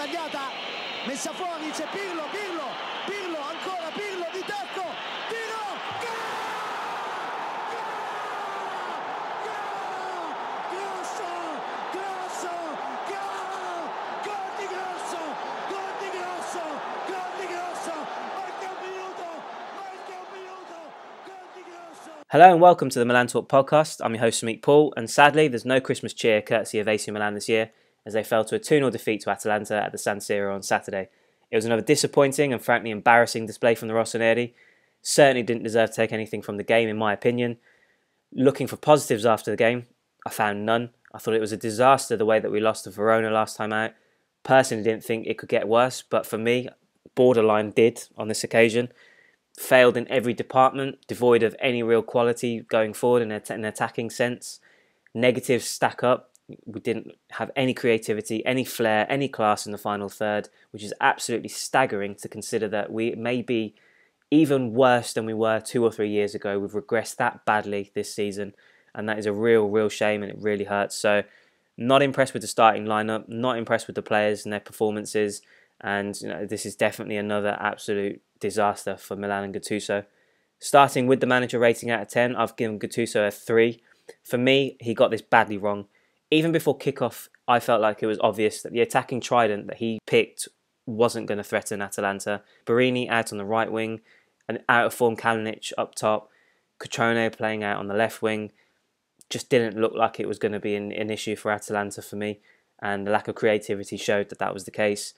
sbagliata, messa fuori, c'è Pirlo, ancora Pirlo di tacco, tiro, gol! Grosso, gol di Grosso, manca un minuto, gol di Grosso. Hello and welcome to the Milan Talk podcast. I'm your host Samik Paul, and sadly there's no Christmas cheer courtesy of AC Milan this year, as they fell to a 2-0 defeat to Atalanta at the San Siro on Saturday. It was another disappointing and frankly embarrassing display from the Rossoneri. Certainly didn't deserve to take anything from the game in my opinion. Looking for positives after the game, I found none. I thought it was a disaster the way that we lost to Verona last time out. Personally didn't think it could get worse, but for me, borderline did on this occasion. Failed in every department, devoid of any real quality going forward in an attacking sense. Negatives stack up. We didn't have any creativity, any flair, any class in the final third, which is absolutely staggering to consider that we may be even worse than we were 2 or 3 years ago. We've regressed that badly this season, and that is a real shame, and it really hurts. So, not impressed with the starting lineup, not impressed with the players and their performances, and this is definitely another absolute disaster for Milan and Gattuso. Starting with the manager rating out of 10, I've given Gattuso a 3. For me, he got this badly wrong. Even before kickoff, I felt like it was obvious that the attacking trident that he picked wasn't going to threaten Atalanta. Borini out on the right wing, an out-of-form Kalinic up top, Cutrone playing out on the left wing. Just didn't look like it was going to be an issue for Atalanta for me, and the lack of creativity showed that that was the case.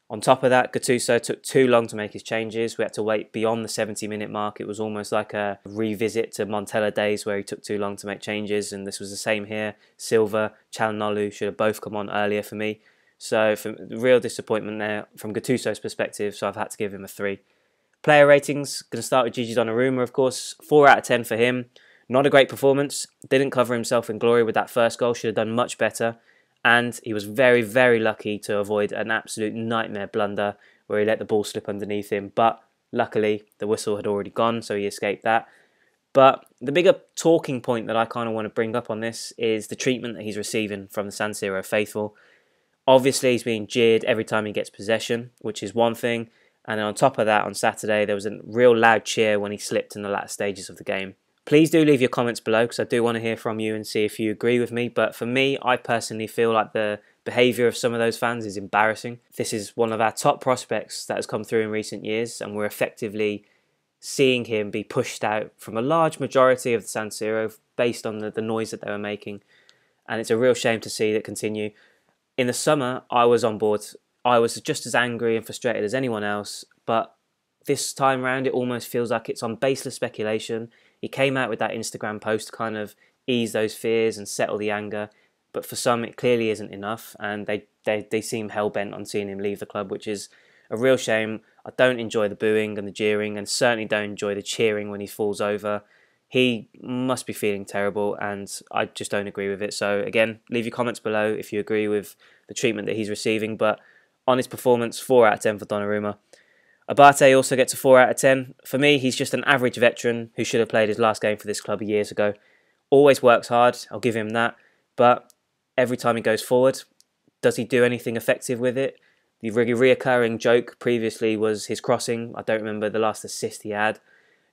On top of that, Gattuso took too long to make his changes. We had to wait beyond the 70-minute mark. It was almost like a revisit to Montella days where he took too long to make changes, and this was the same here. Silva, Calhanoglu should have both come on earlier for me. So, real disappointment there from Gattuso's perspective, so I've had to give him a 3. Player ratings, going to start with Gianluigi Donnarumma, of course. 4 out of 10 for him. Not a great performance. Didn't cover himself in glory with that first goal. Should have done much better. And he was very lucky to avoid an absolute nightmare blunder where he let the ball slip underneath him. But luckily, the whistle had already gone, so he escaped that. But the bigger talking point that I kind of want to bring up on this is the treatment that he's receiving from the San Siro faithful. Obviously, he's being jeered every time he gets possession, which is one thing. And on top of that, on Saturday, there was a real loud cheer when he slipped in the latter stages of the game. Please do leave your comments below, because I do want to hear from you and see if you agree with me. But for me, I personally feel like the behaviour of some of those fans is embarrassing. This is one of our top prospects that has come through in recent years, and we're effectively seeing him be pushed out from a large majority of the San Siro based on the noise that they were making. And it's a real shame to see that continue. In the summer, I was on board. I was just as angry and frustrated as anyone else, but this time round it almost feels like it's on baseless speculation. He came out with that Instagram post to kind of ease those fears and settle the anger, but for some it clearly isn't enough, and they seem hell-bent on seeing him leave the club, which is a real shame. I don't enjoy the booing and the jeering, and certainly don't enjoy the cheering when he falls over. He must be feeling terrible, and I just don't agree with it. So again, leave your comments below if you agree with the treatment that he's receiving, but on his performance, 4 out of 10 for Donnarumma. Abate also gets a 4 out of 10. For me, he's just an average veteran who should have played his last game for this club years ago. Always works hard, I'll give him that. But every time he goes forward, does he do anything effective with it? The reoccurring joke previously was his crossing. I don't remember the last assist he had.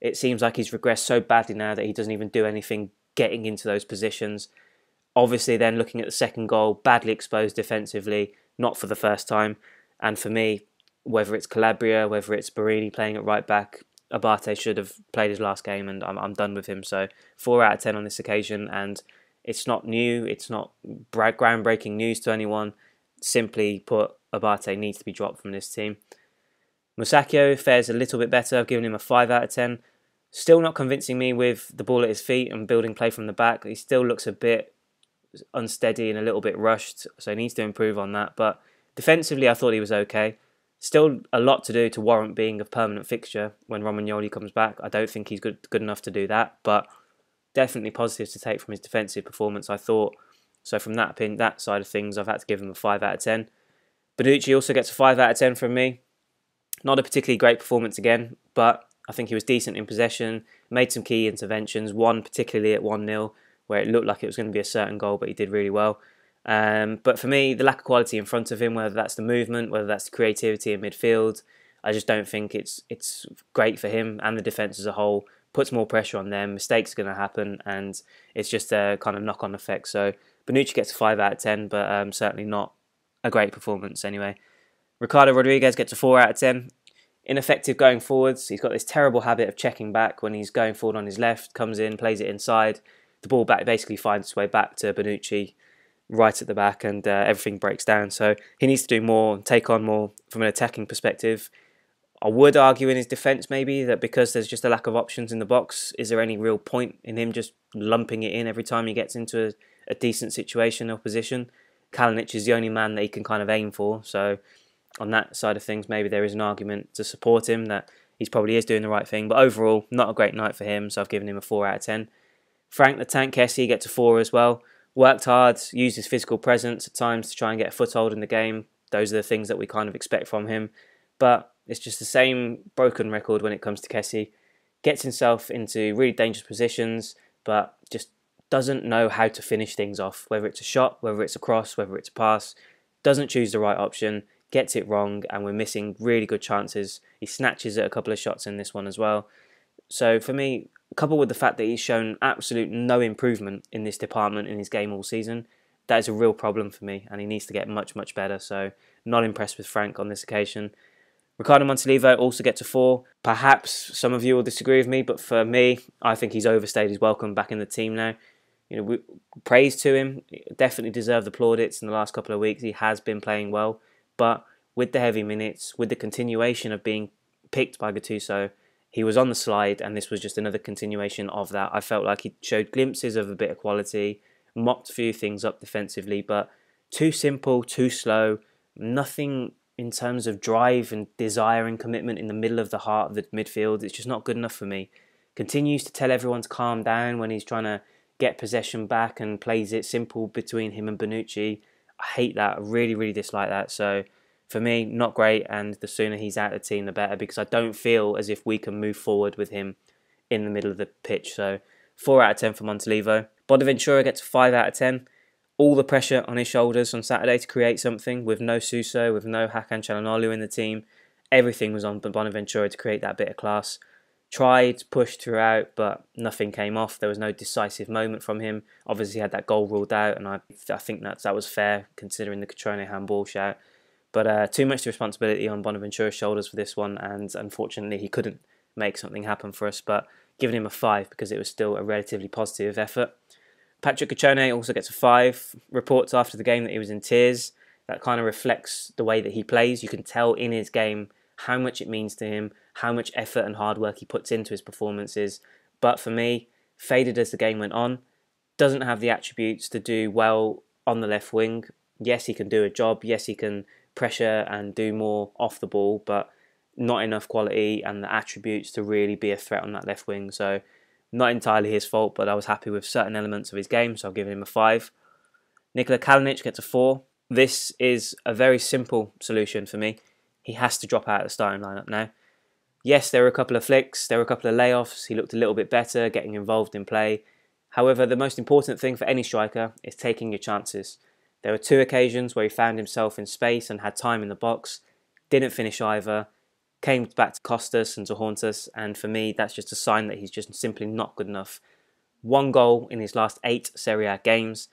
It seems like he's regressed so badly now that he doesn't even do anything getting into those positions. Obviously then looking at the second goal, badly exposed defensively, not for the first time. And for me, whether it's Calabria, whether it's Borini playing at right back, Abate should have played his last game, and I'm done with him. So 4 out of 10 on this occasion, and it's not new, it's not groundbreaking news to anyone. Simply put, Abate needs to be dropped from this team. Musacchio fares a little bit better. I've given him a 5 out of 10. Still not convincing me with the ball at his feet and building play from the back. He still looks a bit unsteady and a little bit rushed, so he needs to improve on that. But defensively, I thought he was okay. Still a lot to do to warrant being a permanent fixture when Romagnoli comes back. I don't think he's good enough to do that, but definitely positives to take from his defensive performance, I thought. So from that side of things, I've had to give him a 5 out of 10. Bonucci also gets a 5 out of 10 from me. Not a particularly great performance again, but I think he was decent in possession, made some key interventions, one particularly at 1-0, where it looked like it was going to be a certain goal, but he did really well. But for me, the lack of quality in front of him, whether that's the movement, whether that's the creativity in midfield, I just don't think it's great for him and the defence as a whole. Puts more pressure on them, mistakes are going to happen, and it's just a kind of knock-on effect. So Bonucci gets a 5 out of 10, but certainly not a great performance anyway. Ricardo Rodriguez gets a 4 out of 10. Ineffective going forwards. He's got this terrible habit of checking back when he's going forward on his left, comes in, plays it inside. The ball back basically finds its way back to Bonucci right at the back, and everything breaks down. So he needs to do more, take on more from an attacking perspective. I would argue in his defence maybe that because there's just a lack of options in the box, is there any real point in him just lumping it in every time he gets into a decent situation or position? Kalinic is the only man that he can kind of aim for, so on that side of things maybe there is an argument to support him that he probably is doing the right thing, but overall not a great night for him, so I've given him a 4 out of 10. Frank the Tank Kessie gets a 4 as well. Worked hard, used his physical presence at times to try and get a foothold in the game. Those are the things that we kind of expect from him, but it's just the same broken record when it comes to Kessie. Gets himself into really dangerous positions, but just doesn't know how to finish things off, whether it's a shot, whether it's a cross, whether it's a pass. Doesn't choose the right option, gets it wrong, and we're missing really good chances. He snatches at a couple of shots in this one as well. So for me, coupled with the fact that he's shown absolute no improvement in this department in his game all season, that is a real problem for me, and he needs to get much, much better. So not impressed with Frank on this occasion. Ricardo Montolivo also gets a 4. Perhaps some of you will disagree with me, but for me, I think he's overstayed his welcome back in the team now. Praise to him. He definitely deserved the plaudits in the last couple of weeks. He has been playing well, but with the heavy minutes, with the continuation of being picked by Gattuso, he was on the slide, and this was just another continuation of that. I felt like he showed glimpses of a bit of quality, mopped a few things up defensively, but too simple, too slow, nothing in terms of drive and desire and commitment in the middle of the heart of the midfield. It's just not good enough for me. Continues to tell everyone to calm down when he's trying to get possession back and plays it simple between him and Bonucci. I hate that. I really, really dislike that. So for me, not great, and the sooner he's out of the team, the better, because I don't feel as if we can move forward with him in the middle of the pitch. So 4 out of 10 for Montolivo. Bonaventura gets a 5 out of 10. All the pressure on his shoulders on Saturday to create something with no Suso, with no Hakan Çalhanoğlu in the team. Everything was on Bonaventura to create that bit of class. Tried, pushed throughout, but nothing came off. There was no decisive moment from him. Obviously, he had that goal ruled out, and I think that was fair considering the Cutrone handball shout. But too much responsibility on Bonaventura's shoulders for this one, and unfortunately, he couldn't make something happen for us. But giving him a 5 because it was still a relatively positive effort. Patrick Cutrone also gets a 5. Reports after the game that he was in tears. That kind of reflects the way that he plays. You can tell in his game how much it means to him, how much effort and hard work he puts into his performances. But for me, faded as the game went on. Doesn't have the attributes to do well on the left wing. Yes, he can do a job. Yes, he can pressure and do more off the ball, but not enough quality and the attributes to really be a threat on that left wing. So not entirely his fault, but I was happy with certain elements of his game, so I've given him a 5. Nikola Kalinic gets a 4. This is a very simple solution for me. He has to drop out of the starting lineup now. Yes, there were a couple of flicks, there were a couple of layoffs, he looked a little bit better, getting involved in play. However, the most important thing for any striker is taking your chances. There were 2 occasions where he found himself in space and had time in the box, didn't finish either, came back to cost us and to haunt us, and for me that's just a sign that he's just simply not good enough. 1 goal in his last 8 Serie A games.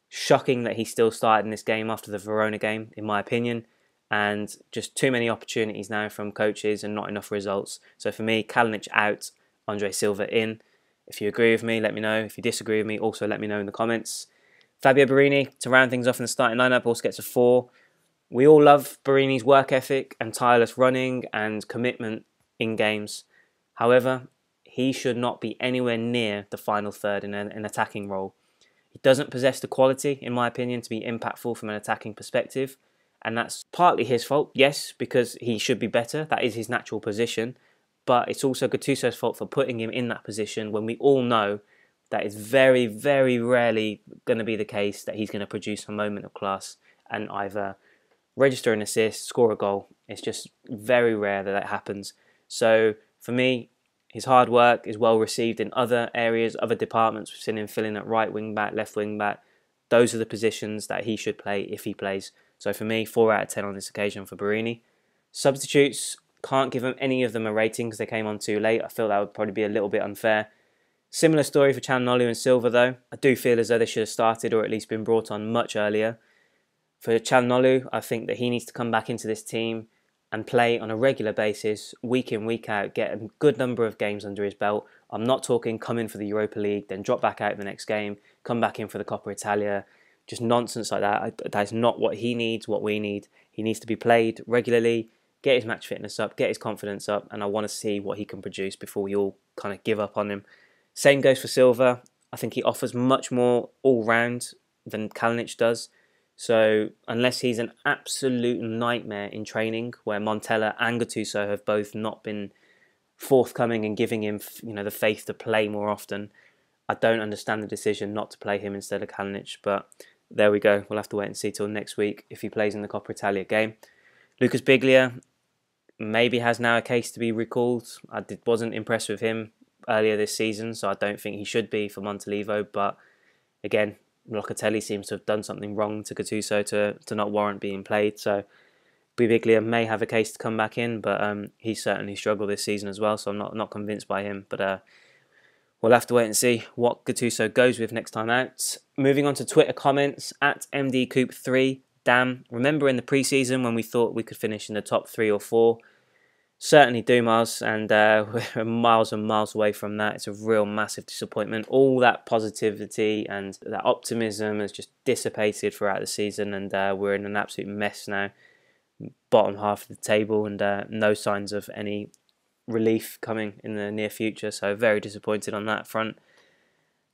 Shocking that he still started in this game after the Verona game, in my opinion, and just too many opportunities now from coaches and not enough results. So for me, Kalinic out, Andre Silva in. If you agree with me, let me know. If you disagree with me, also let me know in the comments. Fabio Borini, to round things off in the starting lineup, also gets a 4. We all love Borini's work ethic and tireless running and commitment in games. However, he should not be anywhere near the final third in an attacking role. He doesn't possess the quality, in my opinion, to be impactful from an attacking perspective. And that's partly his fault, yes, because he should be better. That is his natural position. But it's also Gattuso's fault for putting him in that position when we all know that it's very, very rarely going to be the case that he's going to produce a moment of class and either register an assist, score a goal. It's just very rare that happens. So for me, his hard work is well received in other areas, other departments. We've seen him filling at right wing back, left wing back. those are the positions that he should play if he plays. So for me, 4 out of 10 on this occasion for Borini. Substitutes, can't give them any of them a rating because they came on too late. I feel that would probably be a little bit unfair. Similar story for Calhanoglu and Silva though. I do feel as though they should have started or at least been brought on much earlier. For Calhanoglu, I think that he needs to come back into this team and play on a regular basis, week in, week out, get a good number of games under his belt. I'm not talking come in for the Europa League, then drop back out the next game, come back in for the Coppa Italia, just nonsense like that. That is not what he needs, what we need. He needs to be played regularly, get his match fitness up, get his confidence up, and I want to see what he can produce before we all kind of give up on him. Same goes for Silva. I think he offers much more all-round than Kalinic does. So unless he's an absolute nightmare in training, where Montella and Gattuso have both not been forthcoming and giving him, the faith to play more often, I don't understand the decision not to play him instead of Kalinic. But there we go. We'll have to wait and see till next week if he plays in the Coppa Italia game. Lucas Biglia maybe has now a case to be recalled. I wasn't impressed with him earlier this season, so I don't think he should be for Montalivo. But again, Locatelli seems to have done something wrong to Gattuso to not warrant being played. So Biglia may have a case to come back in, but he certainly struggled this season as well, so I'm not convinced by him. But we'll have to wait and see what Gattuso goes with next time out. Moving on to Twitter comments, at MDCoop3, damn, remember in the pre-season when we thought we could finish in the top 3 or 4? Certainly do, Miles, and we're miles and miles away from that. It's a real massive disappointment. All that positivity and that optimism has just dissipated throughout the season, and we're in an absolute mess now. Bottom half of the table, and no signs of any relief coming in the near future, so very disappointed on that front.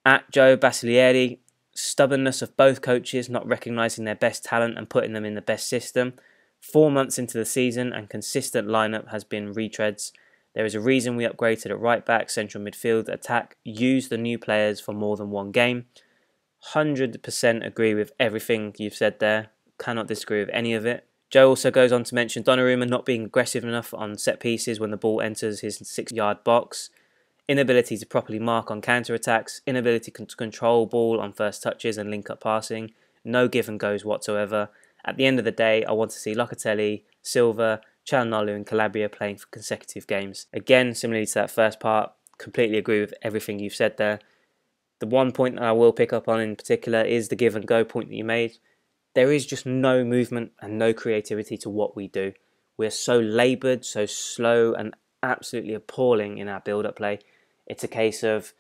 At Joe Basilieri, stubbornness of both coaches not recognising their best talent and putting them in the best system. 4 months into the season and consistent lineup has been retreads. There is a reason we upgraded at right back, central midfield, attack, use the new players for more than one game. 100% agree with everything you've said there. Cannot disagree with any of it. Joe also goes on to mention Donnarumma not being aggressive enough on set pieces when the ball enters his 6-yard box. Inability to properly mark on counter-attacks. Inability to control ball on first touches and link-up passing. No give and goes whatsoever. At the end of the day, I want to see Locatelli, Silva, Calhanoglu and Calabria playing for consecutive games. Again, similarly to that first part, completely agree with everything you've said there. The one point that I will pick up on in particular is the give and go point that you made. There is just no movement and no creativity to what we do. We're so laboured, so slow and absolutely appalling in our build-up play. It's a case of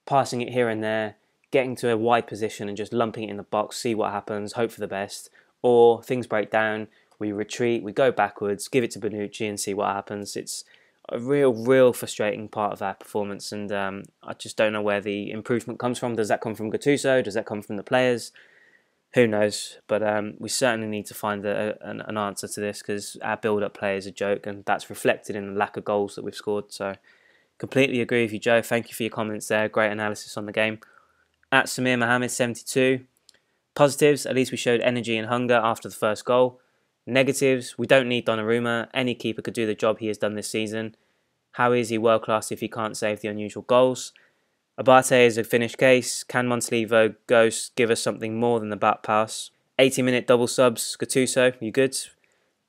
passing it here and there, getting to a wide position and just lumping it in the box, see what happens, hope for the best. Or things break down, we retreat, we go backwards, give it to Bonucci and see what happens. It's a real frustrating part of our performance, and I just don't know where the improvement comes from. Does that come from Gattuso? Does that come from the players? Who knows? But we certainly need to find an answer to this, because our build-up play is a joke, and that's reflected in the lack of goals that we've scored. So completely agree with you, Joe. Thank you for your comments there. Great analysis on the game. At Samir Mohammed 72. Positives, at least we showed energy and hunger after the first goal. Negatives, we don't need Donnarumma. Any keeper could do the job he has done this season. How is he world class if he can't save the unusual goals? Abate is a finished case. Can Montalivo give us something more than the bat pass? 80-minute double subs. Gattuso, you good?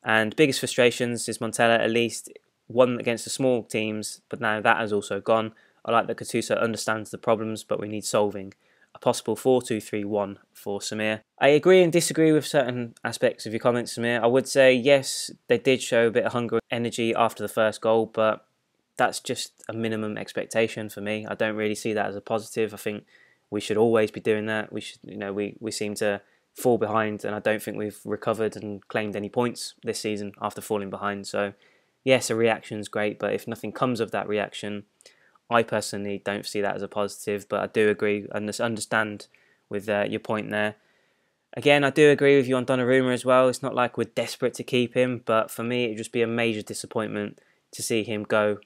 And biggest frustrations is Montella, at least won against the small teams, but now that has also gone. I like that Gattuso understands the problems, but we need solving. A possible 4-2-3-1 for Samir. I agree and disagree with certain aspects of your comments, Samir. I would say, yes, they did show a bit of hunger and energy after the first goal, but that's just a minimum expectation for me. I don't really see that as a positive. I think we should always be doing that. We should, we seem to fall behind, and I don't think we've recovered and claimed any points this season after falling behind. So, yes, a reaction's great, but if nothing comes of that reaction, I personally don't see that as a positive, but I do agree and understand with your point there. Again, I do agree with you on Donnarumma as well. It's not like we're desperate to keep him, but for me, it'd just be a major disappointment to see him go,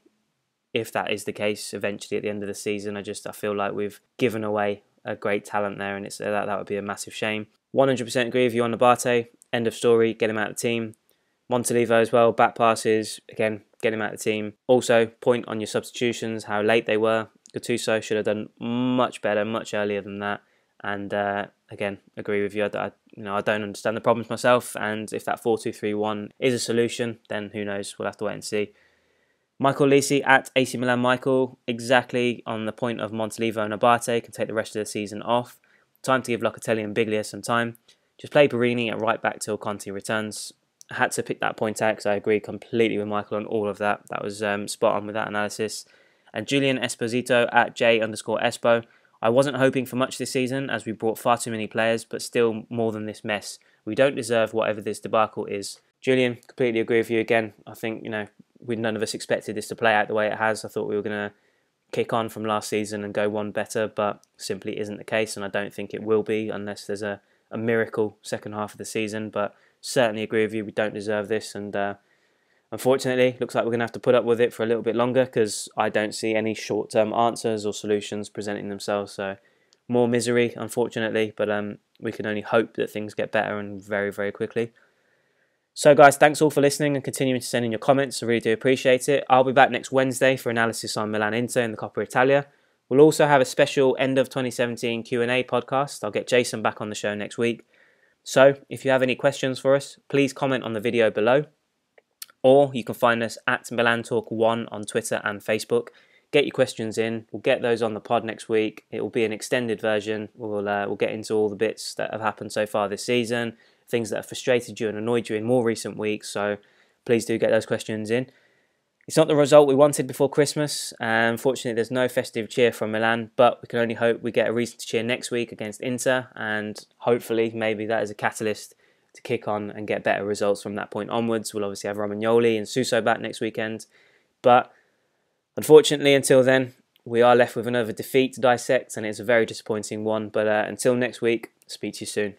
if that is the case eventually at the end of the season. I feel like we've given away a great talent there, and that would be a massive shame. 100% agree with you on Abate. End of story. Get him out of the team. Montalivo as well. Back passes. Again, get him out of the team. Also, point on your substitutions, how late they were. Gattuso should have done much better, much earlier than that. And again, agree with you. I don't understand the problems myself, and if that 4-2-3-1 is a solution, then who knows? We'll have to wait and see. Michael Lisi at AC Milan Michael, exactly on the point of Montalivo and Abate can take the rest of the season off. Time to give Locatelli and Biglia some time. Just play Barini at right back till Conte returns. I had to pick that point out because I agree completely with Michael on all of that. That was spot on with that analysis. And Julian Esposito at J_Espo. I wasn't hoping for much this season as we brought far too many players, but still more than this mess. We don't deserve whatever this debacle is. Julian, completely agree with you again. I think, none of us expected this to play out the way it has. I thought we were going to kick on from last season and go one better, but simply isn't the case, and I don't think it will be unless there's a miracle second half of the season. But certainly agree with you, we don't deserve this, and unfortunately, looks like we're going to have to put up with it for a little bit longer because I don't see any short-term answers or solutions presenting themselves. So more misery, unfortunately, but we can only hope that things get better and very, very quickly. So guys, thanks all for listening and continuing to send in your comments. I really do appreciate it. I'll be back next Wednesday for analysis on Milan Inter in the Coppa Italia. We'll also have a special end of 2017 Q&A podcast. I'll get Jason back on the show next week. So if you have any questions for us, please comment on the video below. Or you can find us at Milan Talk 1 on Twitter and Facebook. Get your questions in. We'll get those on the pod next week. It will be an extended version. We'll get into all the bits that have happened so far this season, things that have frustrated you and annoyed you in more recent weeks. So please do get those questions in. It's not the result we wanted before Christmas. Unfortunately, there's no festive cheer from Milan, but we can only hope we get a reason to cheer next week against Inter, and hopefully maybe that is a catalyst to kick on and get better results from that point onwards. We'll obviously have Romagnoli and Suso back next weekend, but unfortunately until then we are left with another defeat to dissect, and it's a very disappointing one. But until next week, speak to you soon.